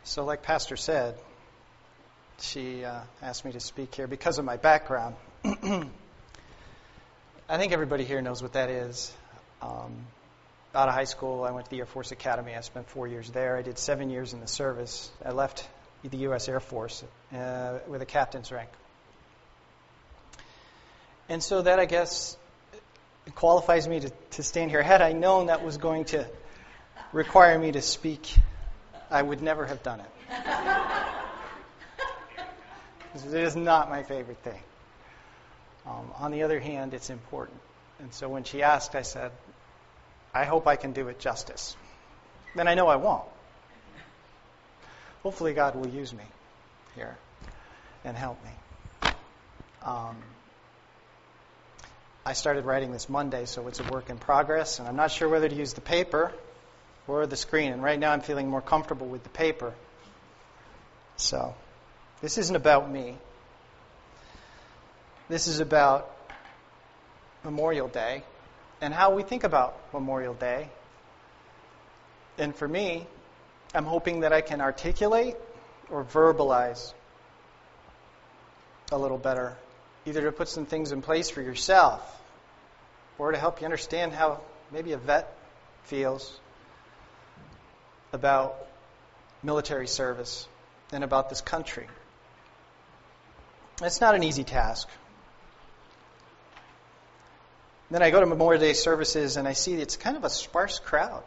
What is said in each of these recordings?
So like Pastor said, she asked me to speak here because of my background. I think everybody here knows what that is. Out of high school, I went to the Air Force Academy. I spent 4 years there. I did 7 years in the service. I left the U.S. Air Force with a captain's rank. And so that, I guess, qualifies me to stand here. Had I known that was going to require me to speak, I would never have done it. It is not my favorite thing. On the other hand, it's important. And so when she asked, I said, I hope I can do it justice. Then I know I won't. Hopefully God will use me here and help me. I started writing this Monday, so it's a work in progress, and I'm not sure whether to use the paper or the screen. And right now I'm feeling more comfortable with the paper. So, this isn't about me. This is about Memorial Day and how we think about Memorial Day. And for me, I'm hoping that I can articulate or verbalize a little better, either to put some things in place for yourself or to help you understand how maybe a vet feels about military service and about this country. It's not an easy task. Then I go to Memorial Day services and I see it's kind of a sparse crowd.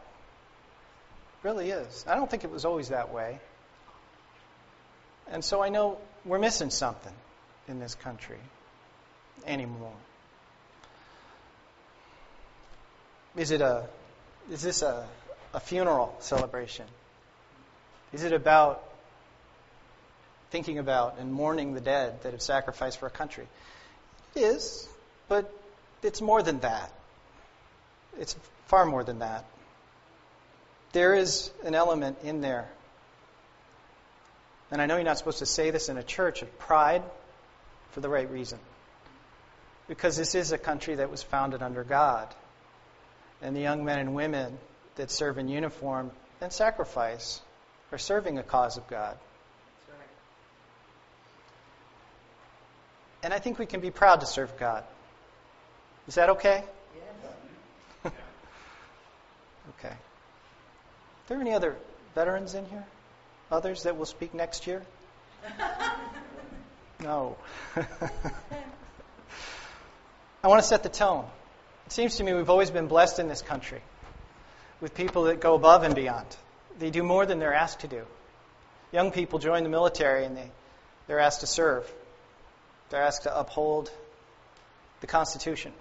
It really is. I don't think it was always that way. And so I know we're missing something in this country anymore. Is this a funeral celebration? Is it about thinking about and mourning the dead that have sacrificed for a country? It is, but it's more than that. It's far more than that. There is an element in there, and I know you're not supposed to say this in a church, of pride for the right reason. Because this is a country that was founded under God. And the young men and women that serve in uniform and sacrifice are serving a cause of God. That's right. And I think we can be proud to serve God. Is that okay? Yes. Okay. Are there any other veterans in here? Others that will speak next year? No. I want to set the tone. It seems to me we've always been blessed in this country with people that go above and beyond. They do more than they're asked to do. Young people join the military and they're asked to serve. They're asked to uphold the Constitution.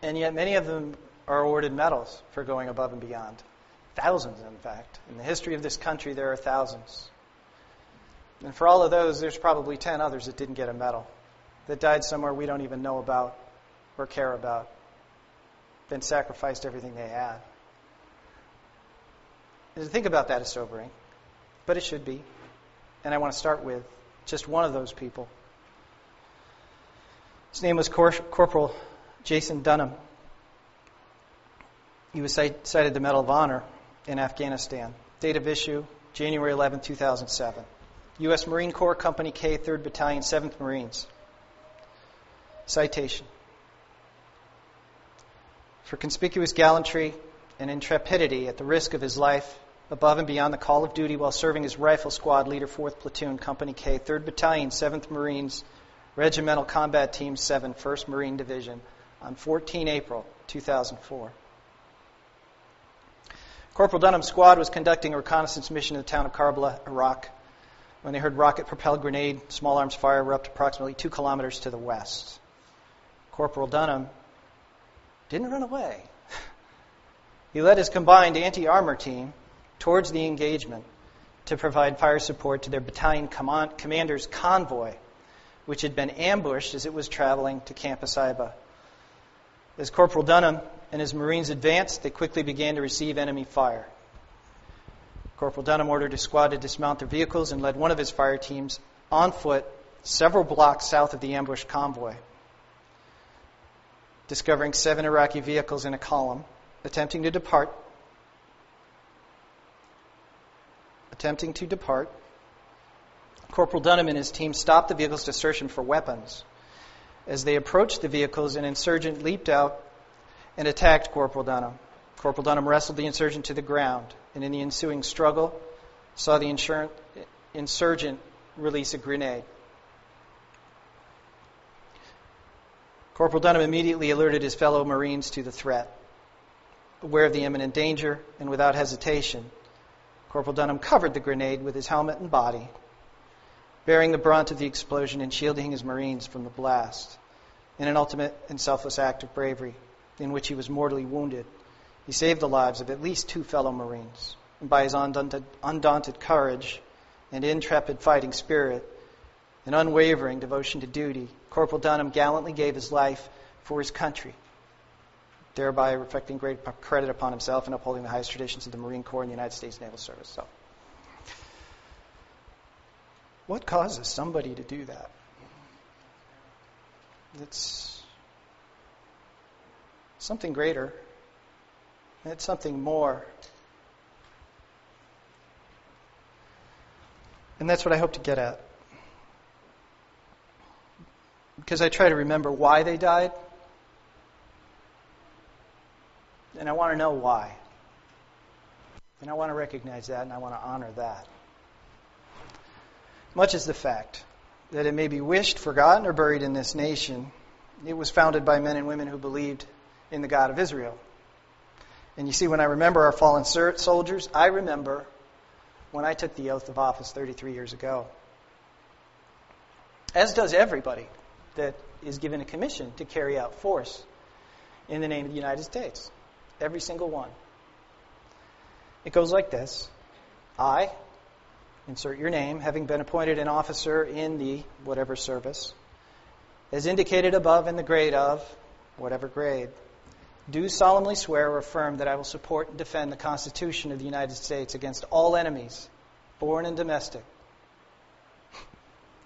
And yet many of them are awarded medals for going above and beyond. Thousands, in fact. In the history of this country, there are thousands. And for all of those, there's probably 10 others that didn't get a medal, that died somewhere we don't even know about or care about, then sacrificed everything they had. And to think about that is sobering, but it should be. And I want to start with just one of those people. His name was Corporal Jason Dunham. He was cited the Medal of Honor in Afghanistan. Date of issue, January 11, 2007. U.S. Marine Corps, Company K, 3rd Battalion, 7th Marines. Citation. For conspicuous gallantry and intrepidity at the risk of his life, above and beyond the call of duty while serving as Rifle Squad Leader, 4th Platoon, Company K, 3rd Battalion, 7th Marines, Regimental Combat Team 7, 1st Marine Division, on 14 April 2004. Corporal Dunham's squad was conducting a reconnaissance mission in the town of Karbala, Iraq, when they heard rocket-propelled grenade, small arms fire erupt approximately 2 kilometers to the west. Corporal Dunham didn't run away. He led his combined anti-armor team towards the engagement to provide fire support to their battalion commander's convoy, which had been ambushed as it was traveling to Camp Asaiba. As Corporal Dunham and his Marines advanced, they quickly began to receive enemy fire. Corporal Dunham ordered his squad to dismount their vehicles and led one of his fire teams on foot several blocks south of the ambushed convoy. Discovering 7 Iraqi vehicles in a column, attempting to depart, attempting to depart. Corporal Dunham and his team stopped the vehicles to search them for weapons. As they approached the vehicles, an insurgent leaped out and attacked Corporal Dunham. Corporal Dunham wrestled the insurgent to the ground, and in the ensuing struggle, saw the insurgent release a grenade. Corporal Dunham immediately alerted his fellow Marines to the threat. Aware of the imminent danger, and without hesitation, Corporal Dunham covered the grenade with his helmet and body, bearing the brunt of the explosion and shielding his Marines from the blast. In an ultimate and selfless act of bravery, in which he was mortally wounded, he saved the lives of at least 2 fellow Marines. And by his undaunted courage and intrepid fighting spirit and unwavering devotion to duty, Corporal Dunham gallantly gave his life for his country, thereby reflecting great credit upon himself and upholding the highest traditions of the Marine Corps and the United States Naval Service. So, what causes somebody to do that? It's something greater. It's something more. And that's what I hope to get at. Because I try to remember why they died. And I want to know why. And I want to recognize that, and I want to honor that. Much as the fact that it may be wished, forgotten, or buried in this nation, it was founded by men and women who believed in the God of Israel. And you see, when I remember our fallen soldiers, I remember when I took the oath of office 33 years ago. As does everybody that is given a commission to carry out force in the name of the United States. Every single one. It goes like this. I, insert your name, having been appointed an officer in the whatever service, as indicated above in the grade of whatever grade, do solemnly swear or affirm that I will support and defend the Constitution of the United States against all enemies, foreign and domestic.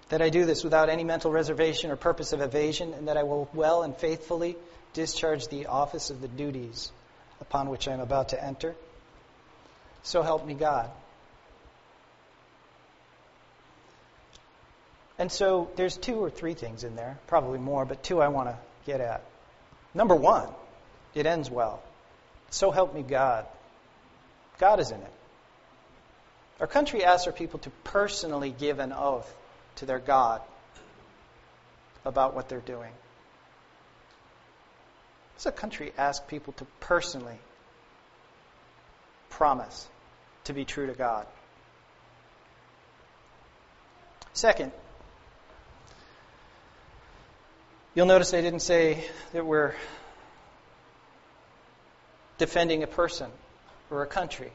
That I do this without any mental reservation or purpose of evasion, and that I will well and faithfully discharge the office of the duties upon which I am about to enter. So help me God. And so there's 2 or 3 things in there, probably more, but 2 I want to get at. Number 1, it ends well. So help me God. God is in it. Our country asks our people to personally give an oath to their God about what they're doing. Does a country ask people to personally promise to be true to God? Second, you'll notice I didn't say that we're defending a person or a country.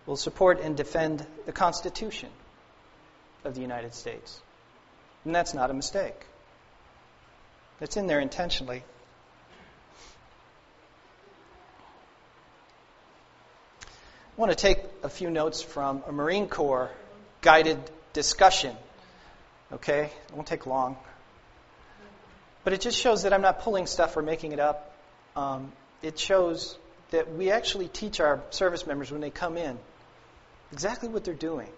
We'll support and defend the Constitution of the United States. And that's not a mistake. It's in there intentionally. I want to take a few notes from a Marine Corps guided discussion. Okay? It won't take long. But it just shows that I'm not pulling stuff or making it up. It shows that we actually teach our service members when they come in exactly what they're doing.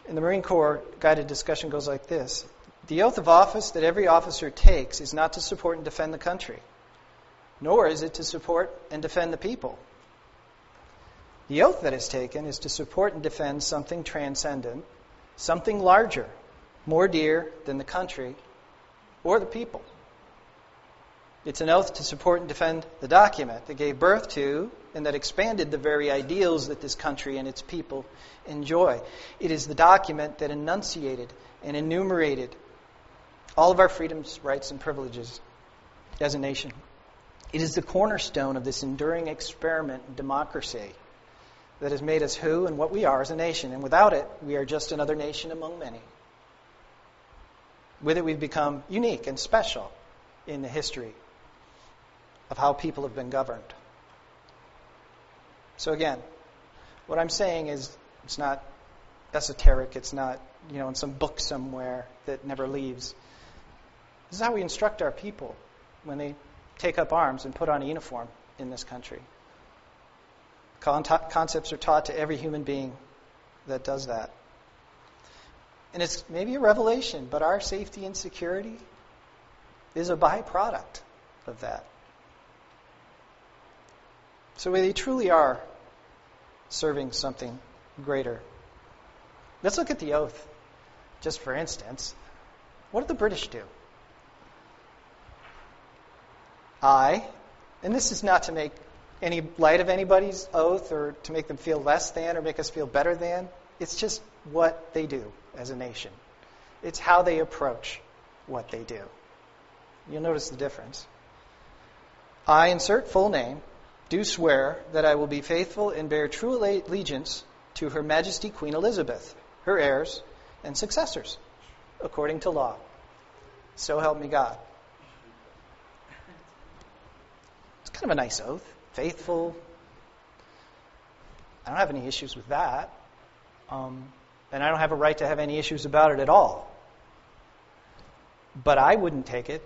And the Marine Corps guided discussion goes like this. The oath of office that every officer takes is not to support and defend the country, nor is it to support and defend the people. The oath that is taken is to support and defend something transcendent, something larger, more dear than the country or the people. It's an oath to support and defend the document that gave birth to and that expanded the very ideals that this country and its people enjoy. It is the document that enunciated and enumerated all of our freedoms, rights, and privileges as a nation. It is the cornerstone of this enduring experiment in democracy that has made us who and what we are as a nation. And without it, we are just another nation among many. With it, we've become unique and special in the history of how people have been governed. So again, what I'm saying is it's not esoteric. It's not, in some book somewhere that never leaves. This is how we instruct our people when they take up arms and put on a uniform in this country. Concepts are taught to every human being that does that. And it's maybe a revelation, but our safety and security is a byproduct of that. So they truly are serving something greater. Let's look at the oath, just for instance. What did the British do? And this is not to make any light of anybody's oath or to make them feel less than or make us feel better than. It's just what they do as a nation. It's how they approach what they do. You'll notice the difference. I, insert full name, do swear that I will be faithful and bear true allegiance to Her Majesty Queen Elizabeth, her heirs, and successors, according to law. So help me God. It's kind of a nice oath. Faithful. I don't have any issues with that. And I don't have a right to have any issues about it at all. But I wouldn't take it.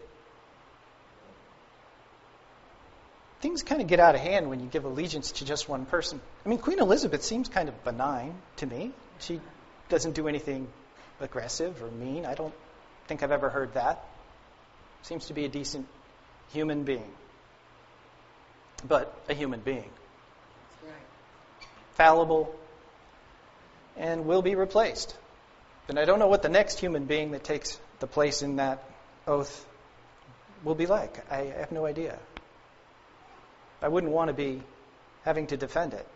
Things kind of get out of hand when you give allegiance to just one person. I mean, Queen Elizabeth seems kind of benign to me. She doesn't do anything aggressive or mean. I don't think I've ever heard that. Seems to be a decent human being. But a human being. That's right. Fallible and will be replaced. And I don't know what the next human being that takes the place in that oath will be like. I have no idea. I wouldn't want to be having to defend it,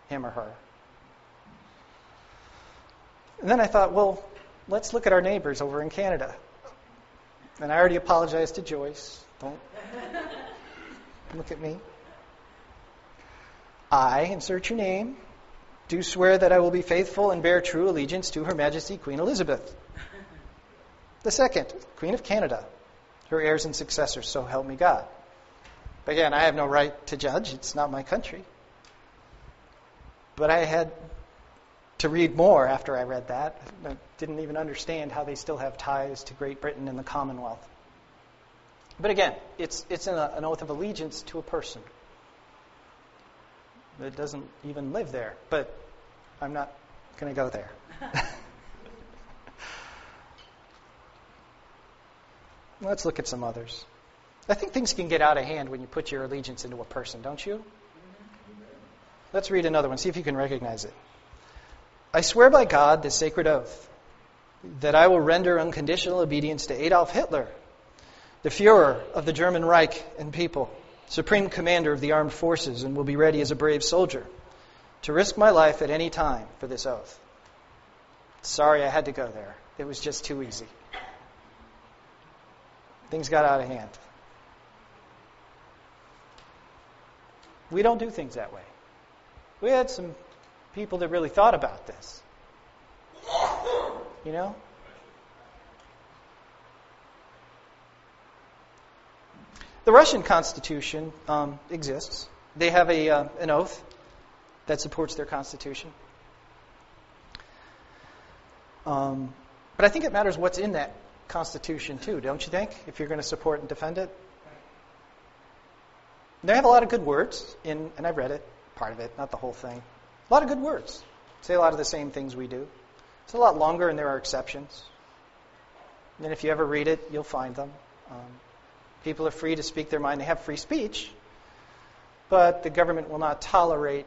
him or her. And then I thought, well, let's look at our neighbors over in Canada. And I already apologized to Joyce. Don't look at me. I, insert your name, do swear that I will be faithful and bear true allegiance to Her Majesty Queen Elizabeth. The second, Queen of Canada, her heirs and successors, so help me God. But again, I have no right to judge. It's not my country. But I had to read more after I read that. I didn't even understand how they still have ties to Great Britain and the Commonwealth. But again, it's an oath of allegiance to a person that doesn't even live there. But I'm not going to go there. Let's look at some others. I think things can get out of hand when you put your allegiance into a person, don't you? Let's read another one. See if you can recognize it. I swear by God this sacred oath that I will render unconditional obedience to Adolf Hitler, the Führer of the German Reich and people, Supreme Commander of the Armed Forces, and will be ready as a brave soldier to risk my life at any time for this oath. Sorry I had to go there. It was just too easy. Things got out of hand. We don't do things that way. We had some people that really thought about this. You know? The Russian Constitution exists. They have an oath that supports their Constitution. But I think it matters what's in that Constitution too, don't you think? If you're going to support and defend it. They have a lot of good words, and I've read it, part of it, not the whole thing. A lot of good words. Say a lot of the same things we do. It's a lot longer, and there are exceptions. And if you ever read it, you'll find them. People are free to speak their mind. They have free speech, but the government will not tolerate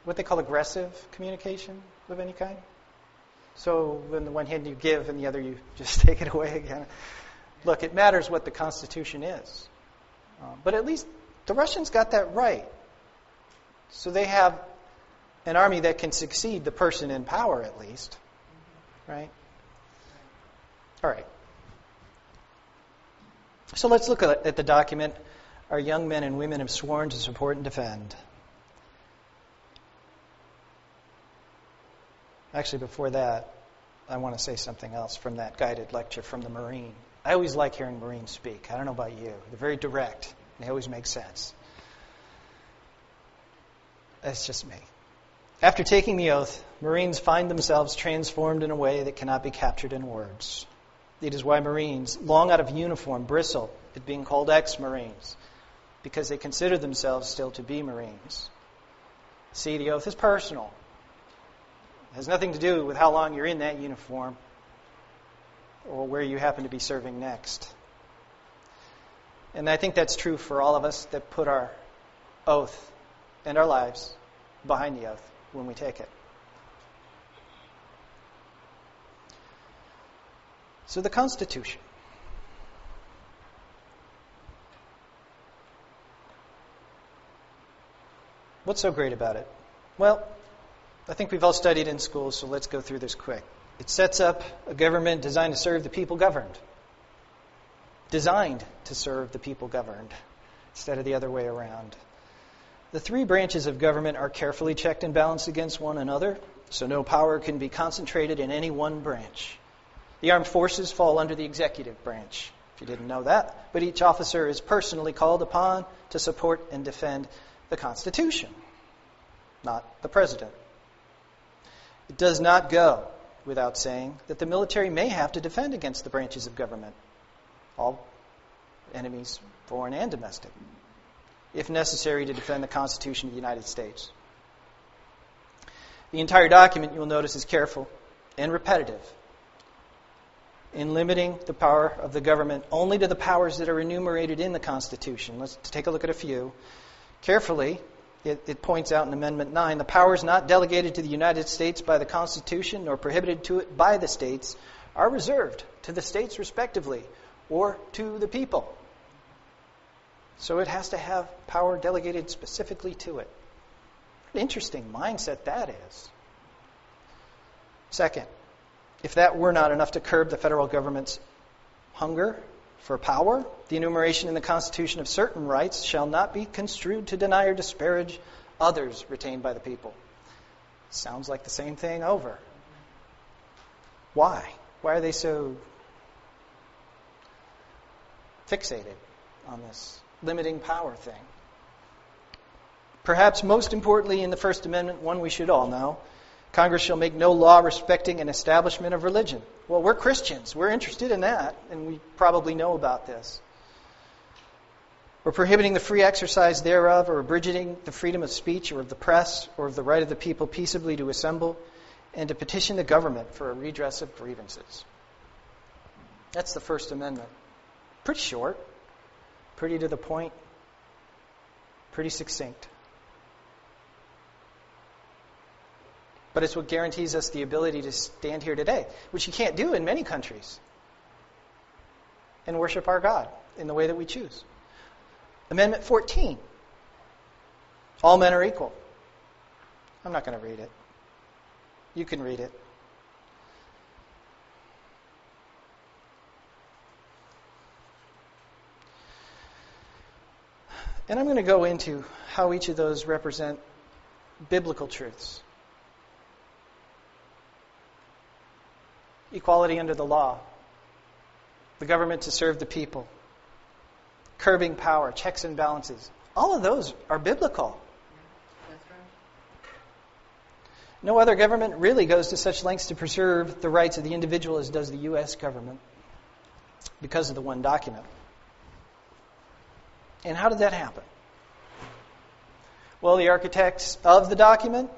what they call aggressive communication of any kind. So on the one hand you give, and the other you just take it away again. Look, it matters what the Constitution is. But at least the Russians got that right. So they have an army that can succeed the person in power, at least. Right? All right. So let's look at the document our young men and women have sworn to support and defend. Actually, before that, I want to say something else from that guided lecture from the Marine. I always like hearing Marines speak. I don't know about you. They're very direct. They always make sense. That's just me. After taking the oath, Marines find themselves transformed in a way that cannot be captured in words. It is why Marines, long out of uniform, bristle at being called ex-Marines, because they consider themselves still to be Marines. See, the oath is personal. It has nothing to do with how long you're in that uniform or where you happen to be serving next. And I think that's true for all of us that put our oath and our lives behind the oath when we take it. So the Constitution. What's so great about it? Well, I think we've all studied in school, so let's go through this quick. It sets up a government designed to serve the people governed. Designed to serve the people governed, instead of the other way around. The three branches of government are carefully checked and balanced against one another, so no power can be concentrated in any one branch. The armed forces fall under the executive branch, if you didn't know that, but each officer is personally called upon to support and defend the Constitution, not the president. It does not go without saying that the military may have to defend against the branches of government, all enemies, foreign and domestic, if necessary to defend the Constitution of the United States. The entire document, you'll notice, is careful and repetitive in limiting the power of the government only to the powers that are enumerated in the Constitution. Let's take a look at a few. Carefully, it points out in Amendment 9, the powers not delegated to the United States by the Constitution nor prohibited to it by the states are reserved to the states respectively or to the people. So it has to have power delegated specifically to it. What an interesting mindset that is. Second, if that were not enough to curb the federal government's hunger for power, the enumeration in the Constitution of certain rights shall not be construed to deny or disparage others retained by the people. Sounds like the same thing over. Why? Why are they so fixated on this limiting power thing? Perhaps most importantly in the First Amendment, one we should all know, Congress shall make no law respecting an establishment of religion. Well, we're Christians. We're interested in that, and we probably know about this. Or prohibiting the free exercise thereof, or abridging the freedom of speech or of the press, or of the right of the people peaceably to assemble and to petition the government for a redress of grievances. That's the First Amendment. Pretty short, pretty to the point, pretty succinct. But it's what guarantees us the ability to stand here today, which you can't do in many countries, and worship our God in the way that we choose. Amendment 14. All men are equal. I'm not going to read it. You can read it. And I'm going to go into how each of those represent biblical truths. Equality under the law, the government to serve the people, curbing power, checks and balances. All of those are biblical. That's right. No other government really goes to such lengths to preserve the rights of the individual as does the U.S. government because of the one document. And how did that happen? Well, the architects of the document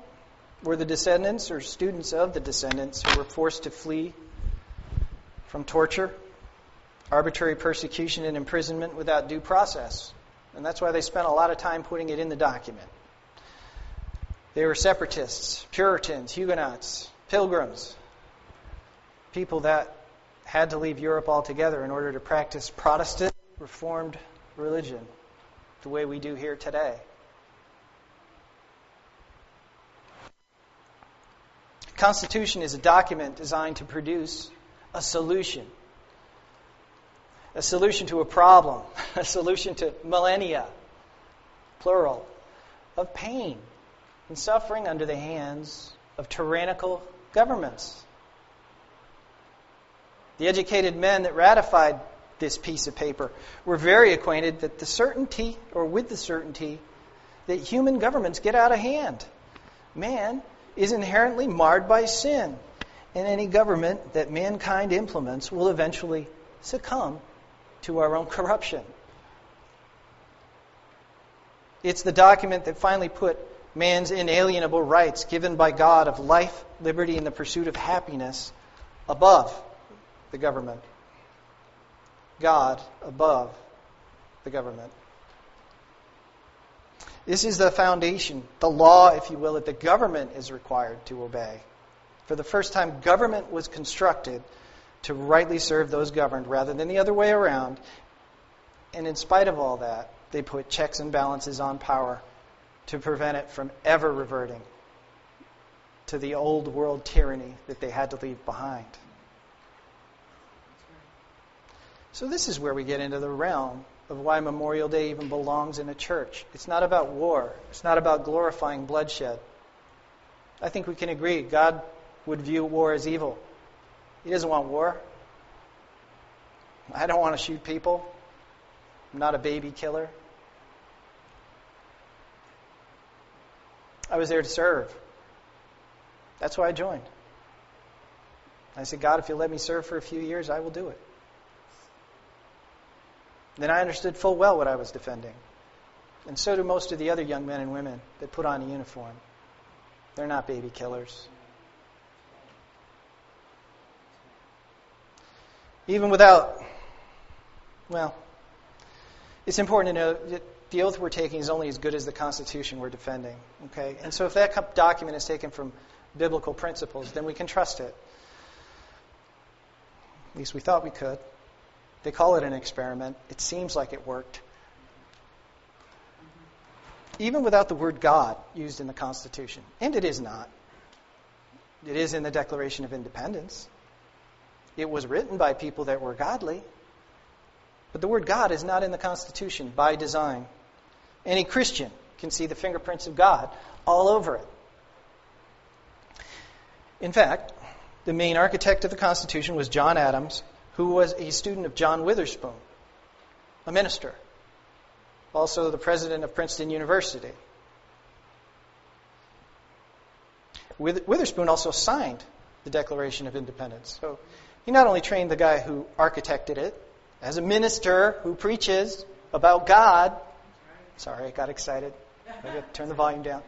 were the descendants or students of the descendants who were forced to flee from torture, arbitrary persecution, and imprisonment without due process. And that's why they spent a lot of time putting it in the document. They were separatists, Puritans, Huguenots, pilgrims, people that had to leave Europe altogether in order to practice Protestant Reformed religion the way we do here today. The Constitution is a document designed to produce a solution to a problem, a solution to millennia, plural, of pain and suffering under the hands of tyrannical governments. The educated men that ratified this piece of paper were very acquainted with the certainty that human governments get out of hand. Man is inherently marred by sin, and any government that mankind implements will eventually succumb to our own corruption. It's the document that finally put man's inalienable rights given by God of life, liberty, and the pursuit of happiness above the government. God above the government. This is the foundation, the law, if you will, that the government is required to obey. For the first time, government was constructed to rightly serve those governed rather than the other way around. And in spite of all that, they put checks and balances on power to prevent it from ever reverting to the old world tyranny that they had to leave behind. So this is where we get into the realm of why Memorial Day even belongs in a church. It's not about war. It's not about glorifying bloodshed. I think we can agree God would view war as evil. He doesn't want war. I don't want to shoot people. I'm not a baby killer. I was there to serve. That's why I joined. I said, God, if you'll let me serve for a few years, I will do it. Then I understood full well what I was defending. And so do most of the other young men and women that put on a uniform. They're not baby killers. Even without, well, it's important to know that the oath we're taking is only as good as the Constitution we're defending. Okay? And so if that document is taken from biblical principles, then we can trust it. At least we thought we could. They call it an experiment. It seems like it worked. Even without the word God used in the Constitution. And it is not. It is in the Declaration of Independence. It was written by people that were godly. But the word God is not in the Constitution by design. Any Christian can see the fingerprints of God all over it. In fact, the main architect of the Constitution was John Adams, who was a student of John Witherspoon, a minister, also the president of Princeton University. Witherspoon also signed the Declaration of Independence. So he not only trained the guy who architected it, as a minister who preaches about God. Sorry, I got excited. I got to turn the volume down.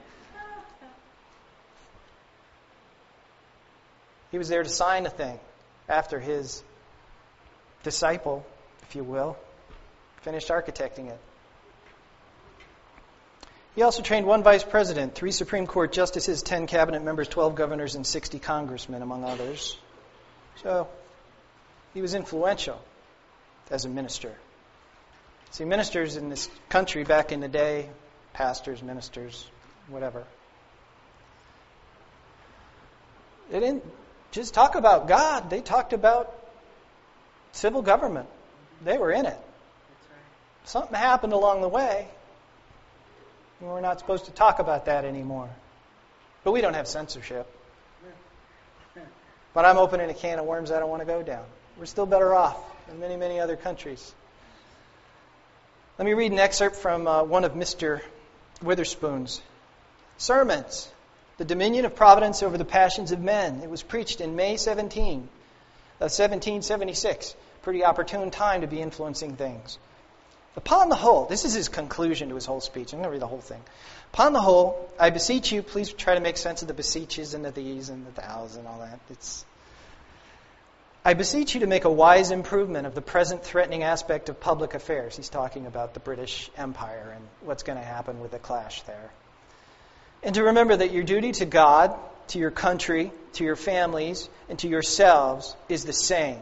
He was there to sign a thing after his disciple, if you will, finished architecting it. He also trained one vice president, 3 Supreme Court justices, 10 cabinet members, 12 governors, and 60 congressmen, among others. So he was influential as a minister. See, ministers in this country back in the day, pastors, ministers, whatever, they didn't just talk about God. They talked about civil government. They were in it. Something happened along the way. We're not supposed to talk about that anymore. But we don't have censorship. But I'm opening a can of worms I don't want to go down. We're still better off than many, many other countries. Let me read an excerpt from one of Mr. Witherspoon's sermons, The Dominion of Providence Over the Passions of Men. It was preached in May 1776. Pretty opportune time to be influencing things. Upon the whole, this is his conclusion to his whole speech. I'm going to read the whole thing. Upon the whole, I beseech you, please try to make sense of the beseeches and the these and the thous and all that. I beseech you to make a wise improvement of the present threatening aspect of public affairs. He's talking about the British Empire and what's going to happen with the clash there. And to remember that your duty to God, to your country, to your families, and to yourselves is the same.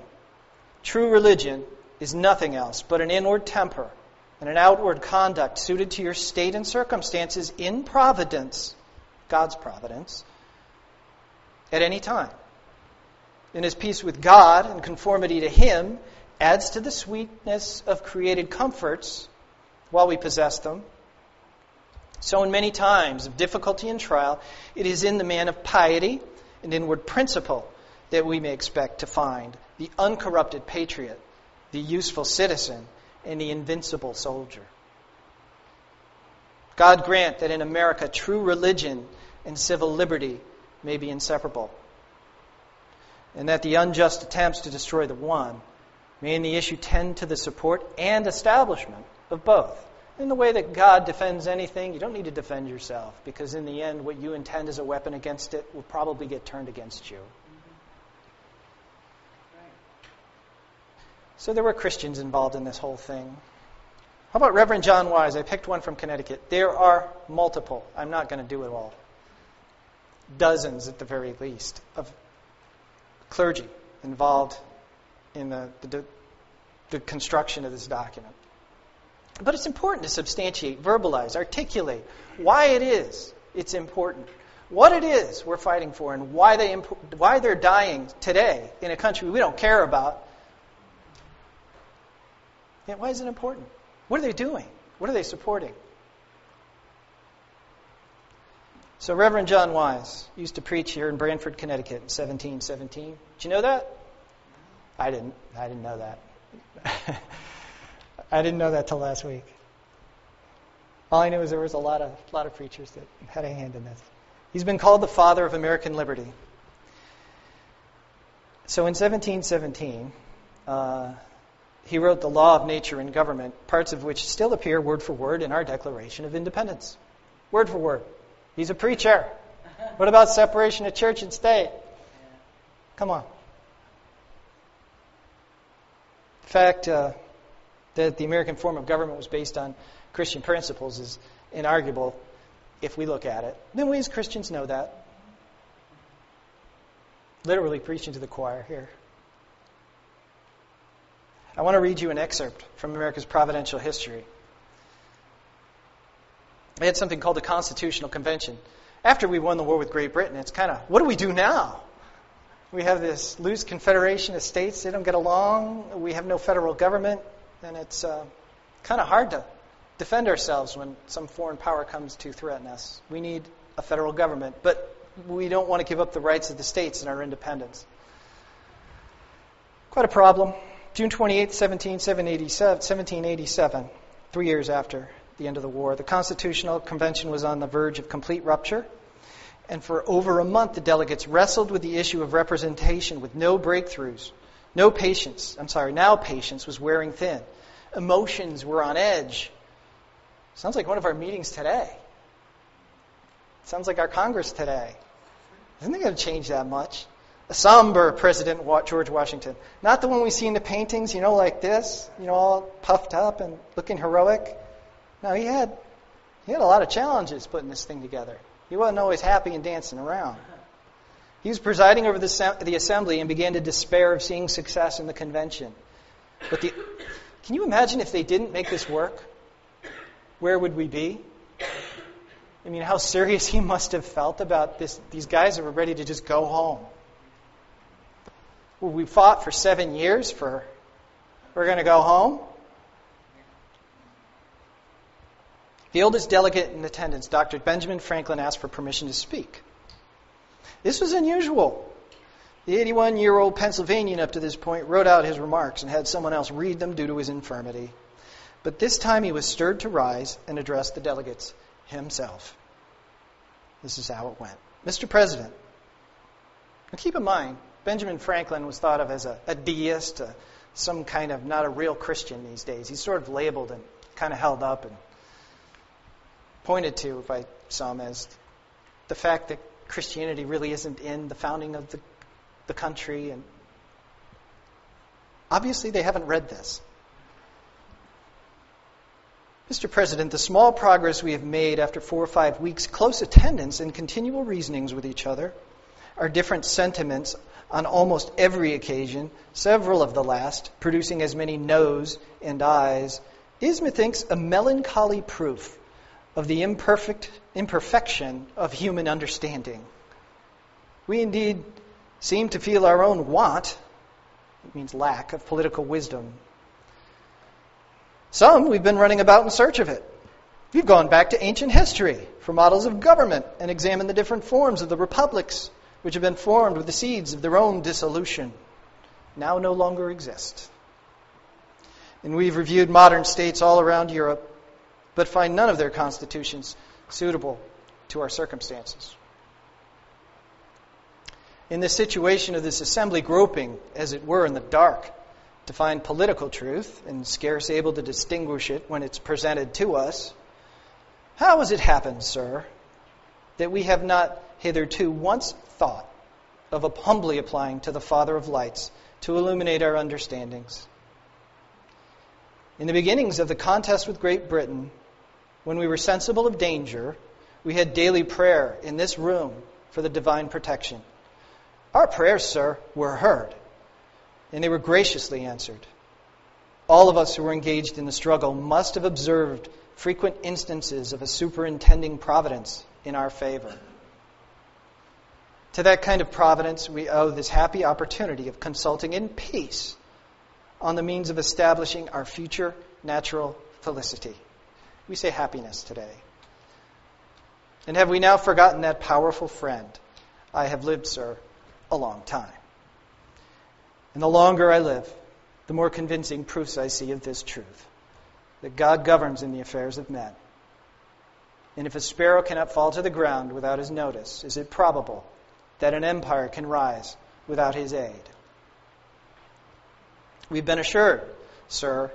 True religion is nothing else but an inward temper and an outward conduct suited to your state and circumstances in providence, God's providence, at any time. And his peace with God and conformity to Him adds to the sweetness of created comforts while we possess them. So in many times of difficulty and trial, it is in the man of piety and inward principle that we may expect to find the uncorrupted patriot, the useful citizen, and the invincible soldier. God grant that in America true religion and civil liberty may be inseparable, and that the unjust attempts to destroy the one may in the issue tend to the support and establishment of both, In the way that God defends anything, you don't need to defend yourself, because in the end, what you intend as a weapon against it will probably get turned against you. So there were Christians involved in this whole thing. How about Reverend John Wise? I picked one from Connecticut. There are multiple. I'm not going to do it all. Dozens, at the very least, of clergy involved in the construction of this document. But it's important to substantiate, verbalize, articulate why it is it's important, what it is we're fighting for, and why they're dying today in a country we don't care about. Yet why is it important? What are they doing? What are they supporting? So Reverend John Wise used to preach here in Branford, Connecticut in 1717. Did you know that? I didn't know that. I didn't know that till last week. All I knew is there was a lot of preachers that had a hand in this. He's been called the father of American liberty. So in 1717, he wrote The Law of Nature and Government, parts of which still appear word for word in our Declaration of Independence. Word for word. He's a preacher. What about separation of church and state? Come on. The fact that the American form of government was based on Christian principles is inarguable if we look at it. Then we as Christians know that. Literally preaching to the choir here. I want to read you an excerpt from America's providential history. They had something called the Constitutional Convention. After we won the war with Great Britain, it's kind of, what do we do now? We have this loose confederation of states. They don't get along. We have no federal government. And it's kind of hard to defend ourselves when some foreign power comes to threaten us. We need a federal government, but we don't want to give up the rights of the states and our independence. Quite a problem. June 28, 1787, 3 years after the end of the war, the Constitutional Convention was on the verge of complete rupture. And for over a month, the delegates wrestled with the issue of representation with no breakthroughs. Now patience was wearing thin. Emotions were on edge. Sounds like one of our meetings today. Sounds like our Congress today. Isn't it going to change that much? A somber President George Washington. Not the one we see in the paintings, like this, all puffed up and looking heroic. No, he had a lot of challenges putting this thing together. He wasn't always happy and dancing around. He was presiding over the assembly and began to despair of seeing success in the convention. But can you imagine if they didn't make this work? Where would we be? I mean, how serious he must have felt about this. These guys that were ready to just go home. Well, we fought for 7 years we're going to go home? The oldest delegate in attendance, Dr. Benjamin Franklin, asked for permission to speak. This was unusual. The 81-year-old Pennsylvanian up to this point wrote out his remarks and had someone else read them due to his infirmity. But this time he was stirred to rise and address the delegates himself. This is how it went. Mr. President, now keep in mind, Benjamin Franklin was thought of as a deist, some kind of not a real Christian these days. He's sort of labeled and kind of held up and pointed to by some as the fact that Christianity really isn't in the founding of the country. And obviously they haven't read this. Mr. President, the small progress we have made after 4 or 5 weeks' close attendance and continual reasonings with each other, our different sentiments on almost every occasion, several of the last, producing as many noes and ayes, is, methinks, a melancholy proof of the imperfection of human understanding. We indeed seem to feel our own want, it means lack, of political wisdom. Some we've been running about in search of it. We've gone back to ancient history for models of government and examined the different forms of the republics which have been formed with the seeds of their own dissolution, now no longer exist. And we've reviewed modern states all around Europe, but find none of their constitutions suitable to our circumstances. In this situation of this assembly groping, as it were, in the dark, to find political truth and scarce able to distinguish it when it's presented to us, how has it happened, sir, that we have not hitherto once thought of humbly applying to the Father of lights to illuminate our understandings? In the beginnings of the contest with Great Britain, when we were sensible of danger, we had daily prayer in this room for the divine protection. Our prayers, sir, were heard, and they were graciously answered. All of us who were engaged in the struggle must have observed frequent instances of a superintending providence in our favor. To that kind of providence, we owe this happy opportunity of consulting in peace on the means of establishing our future natural felicity. We say happiness today. And have we now forgotten that powerful friend? I have lived, sir, a long time. And the longer I live, the more convincing proofs I see of this truth, that God governs in the affairs of men. And if a sparrow cannot fall to the ground without his notice, is it probable that an empire can rise without his aid? We've been assured, sir,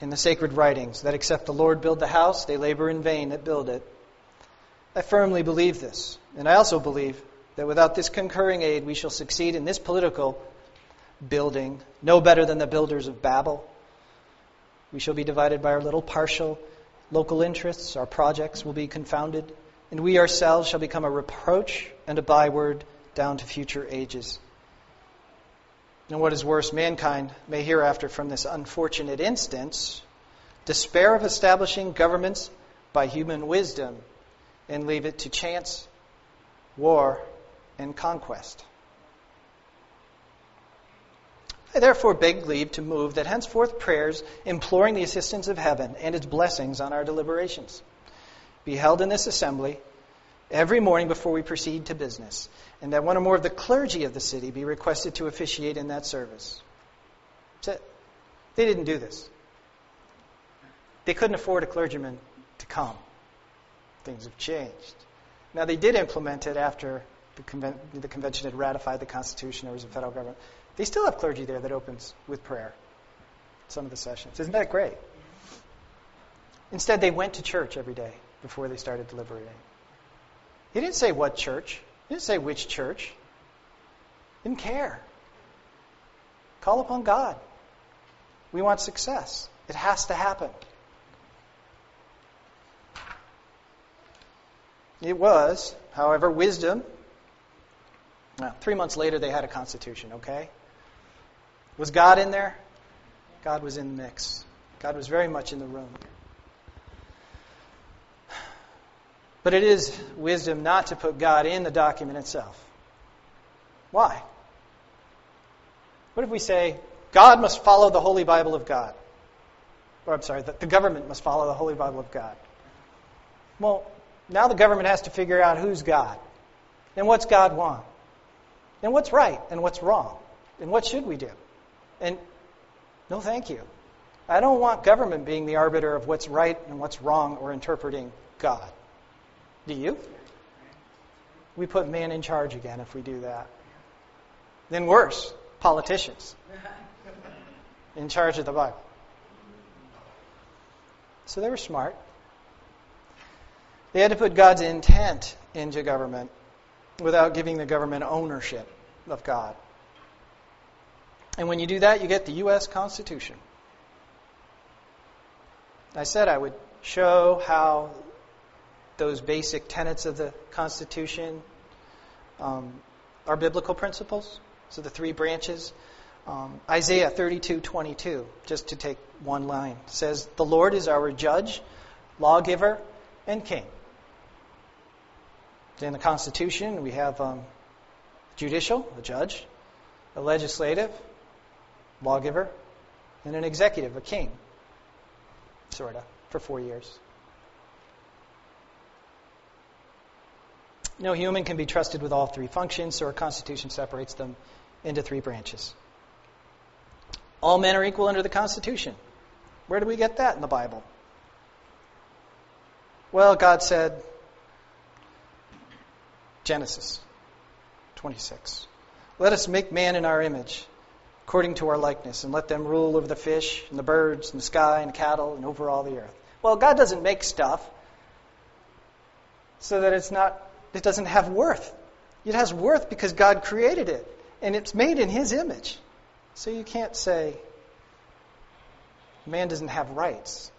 in the sacred writings, that except the Lord build the house, they labor in vain that build it. I firmly believe this, and I also believe that without this concurring aid, we shall succeed in this political building no better than the builders of Babel. We shall be divided by our little partial local interests. Our projects will be confounded, and we ourselves shall become a reproach and a byword down to future ages. And what is worse, mankind may hereafter from this unfortunate instance despair of establishing governments by human wisdom and leave it to chance, war, and conquest. I therefore beg leave to move that henceforth prayers imploring the assistance of heaven and its blessings on our deliberations be held in this assembly every morning before we proceed to business, and that one or more of the clergy of the city be requested to officiate in that service. That's it. They didn't do this. They couldn't afford a clergyman to come. Things have changed. Now, they did implement it after the convention had ratified the Constitution. There was a federal government. They still have clergy there that opens with prayer some of the sessions. Isn't that great? Instead, they went to church every day before they started deliberating. He didn't say what church. He didn't say which church. He didn't care. Call upon God. We want success. It has to happen. It was, however, wisdom. Now, 3 months later, they had a constitution, okay? Was God in there? God was in the mix. God was very much in the room. But it is wisdom not to put God in the document itself. Why? What if we say, God must follow the Holy Bible of God? Or, I'm sorry, the government must follow the Holy Bible of God. Well, now the government has to figure out who's God. And what's God want? And what's right and what's wrong? And what should we do? And no thank you. I don't want government being the arbiter of what's right and what's wrong or interpreting God. Do you? We put man in charge again if we do that. Then worse, politicians in charge of the Bible. So they were smart. They had to put God's intent into government without giving the government ownership of God. And when you do that, you get the U.S. Constitution. I said I would show how those basic tenets of the Constitution are biblical principles. So the three branches. Isaiah 32:22, just to take one line, says, "The Lord is our judge, lawgiver, and king." In the Constitution, we have judicial, a judge, a legislative, lawgiver, and an executive, a king, sort of, for 4 years. No human can be trusted with all three functions, so our Constitution separates them into three branches. All men are equal under the Constitution. Where do we get that in the Bible? Well, God said, Genesis 26, "Let us make man in our image, according to our likeness, and let them rule over the fish and the birds and the sky and cattle and over all the earth. Well, God doesn't make stuff so that it doesn't have worth. It has worth because God created it, and it's made in His image. So you can't say man doesn't have rights.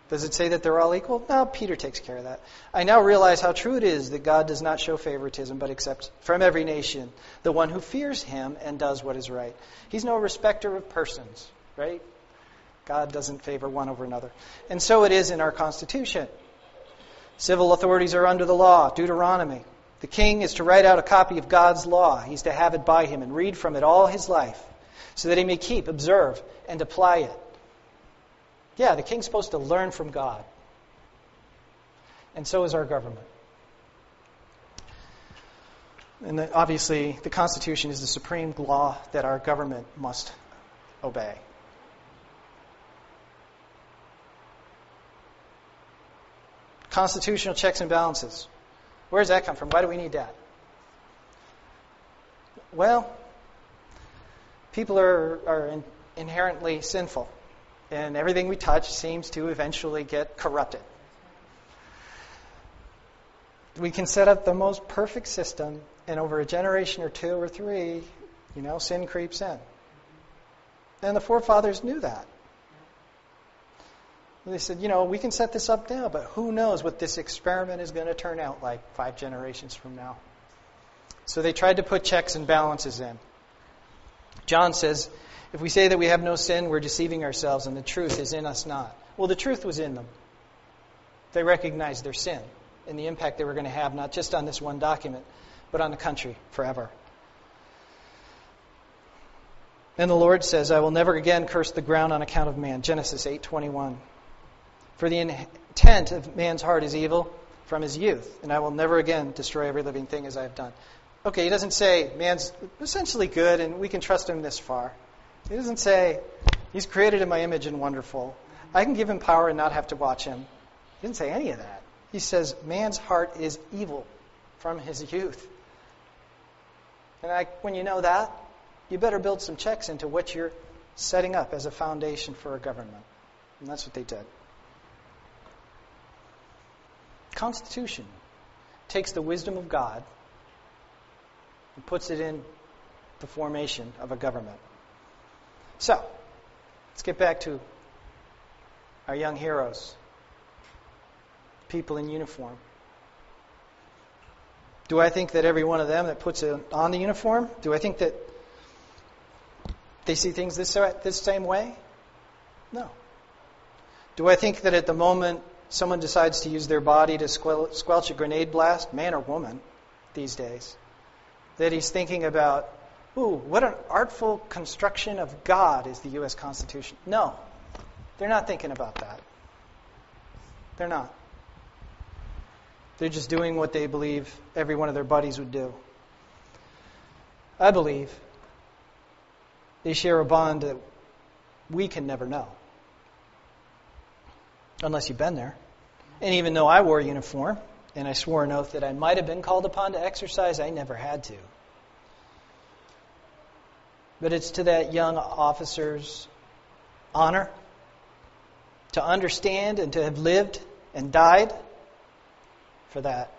Does it say that they're all equal? No, Peter takes care of that. I now realize how true it is that God does not show favoritism, but accepts from every nation the one who fears Him and does what is right. He's no respecter of persons, right? God doesn't favor one over another. And so it is in our Constitution. Civil authorities are under the law, Deuteronomy. The king is to write out a copy of God's law. He's to have it by him and read from it all his life, so that he may keep, observe, and apply it. Yeah, the king's supposed to learn from God. And so is our government. And obviously, the Constitution is the supreme law that our government must obey. Constitutional checks and balances. Where does that come from? Why do we need that? Well, people are inherently sinful. And everything we touch seems to eventually get corrupted. We can set up the most perfect system, and over a generation or two or three, sin creeps in. And the forefathers knew that. They said, we can set this up now, but who knows what this experiment is going to turn out like 5 generations from now. So they tried to put checks and balances in. John says, if we say that we have no sin, we're deceiving ourselves, and the truth is in us not. Well, the truth was in them. They recognized their sin and the impact they were going to have, not just on this one document, but on the country forever. And the Lord says, I will never again curse the ground on account of man. Genesis 8:21. For the intent of man's heart is evil from his youth, and I will never again destroy every living thing as I have done. Okay, he doesn't say man's essentially good and we can trust him this far. He doesn't say, he's created in my image and wonderful. I can give him power and not have to watch him. He didn't say any of that. He says, man's heart is evil from his youth. And when you know that, you better build some checks into what you're setting up as a foundation for a government. And that's what they did. Constitution takes the wisdom of God and puts it in the formation of a government. So, let's get back to our young heroes, people in uniform. Do I think that every one of them that puts on the uniform, do I think that they see things this same way? No. Do I think that at the moment someone decides to use their body to squelch a grenade blast, man or woman these days, that he's thinking about, ooh, what an artful construction of God is the U.S. Constitution? No, they're not thinking about that. They're not. They're just doing what they believe every one of their buddies would do. I believe they share a bond that we can never know. Unless you've been there. And even though I wore a uniform, and I swore an oath that I might have been called upon to exercise, I never had to. But it's to that young officer's honor to understand and to have lived and died for that.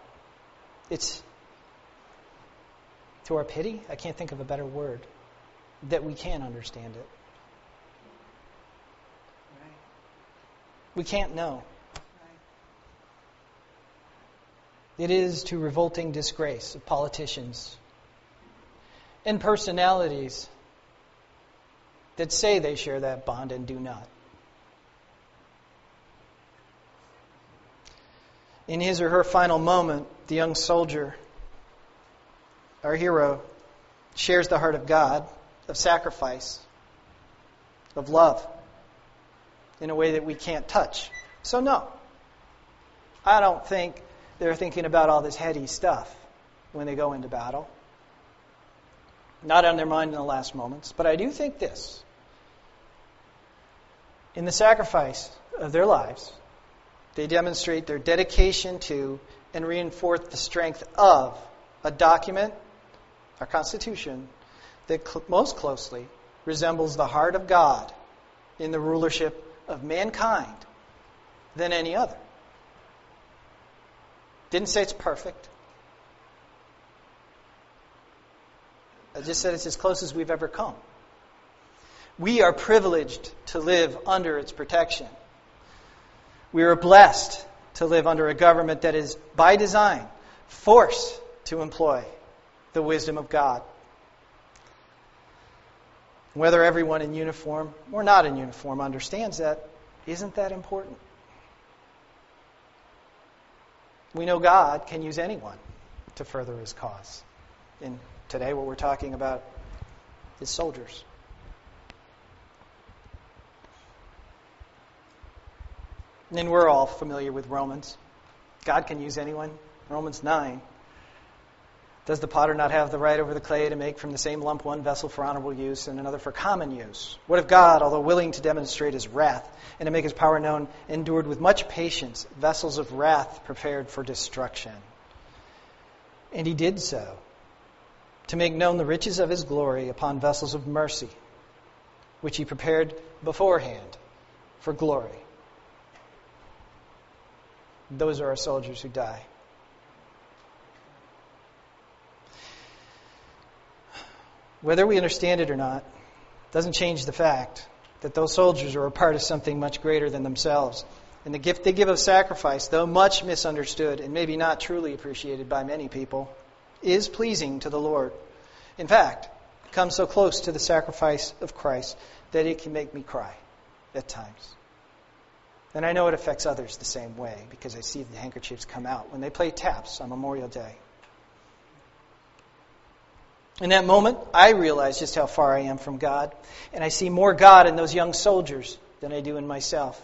It's to our pity, I can't think of a better word, that we can understand it. We can't know. It is to revolting disgrace of politicians and personalities that say they share that bond and do not. In his or her final moment, the young soldier, our hero, shares the heart of God, of sacrifice, of love, in a way that we can't touch. So no, I don't think they're thinking about all this heady stuff when they go into battle. Not on their mind in the last moments. But I do think this. In the sacrifice of their lives, they demonstrate their dedication to and reinforce the strength of a document, our Constitution, that most closely resembles the heart of God in the rulership of mankind than any other. Didn't say it's perfect. I just said it's as close as we've ever come. We are privileged to live under its protection. We are blessed to live under a government that is, by design, forced to employ the wisdom of God. Whether everyone in uniform or not in uniform understands that, isn't that important? We know God can use anyone to further His cause. And today what we're talking about is soldiers. And we're all familiar with Romans. God can use anyone. Romans 9. Does the potter not have the right over the clay to make from the same lump one vessel for honorable use and another for common use? What if God, although willing to demonstrate His wrath and to make His power known, endured with much patience vessels of wrath prepared for destruction? And He did so, to make known the riches of His glory upon vessels of mercy, which He prepared beforehand for glory. Those are our soldiers who die. Whether we understand it or not, doesn't change the fact that those soldiers are a part of something much greater than themselves. And the gift they give of sacrifice, though much misunderstood and maybe not truly appreciated by many people, is pleasing to the Lord. In fact, it comes so close to the sacrifice of Christ that it can make me cry at times. And I know it affects others the same way because I see the handkerchiefs come out when they play taps on Memorial Day. In that moment, I realize just how far I am from God, and I see more God in those young soldiers than I do in myself.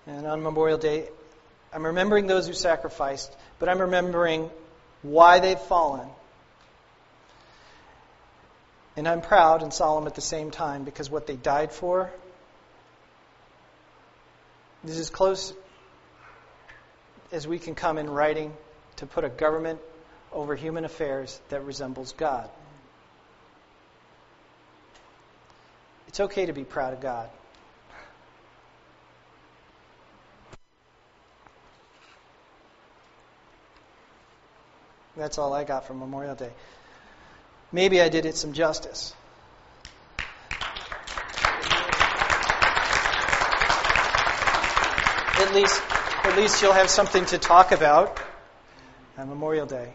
And on Memorial Day, I'm remembering those who sacrificed, but I'm remembering why they've fallen. And I'm proud and solemn at the same time because what they died for is as close as we can come in writing to put a government over human affairs that resembles God. It's okay to be proud of God. That's all I got from Memorial Day. Maybe I did it some justice. At least you'll have something to talk about on Memorial Day.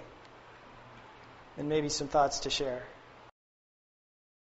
And maybe some thoughts to share.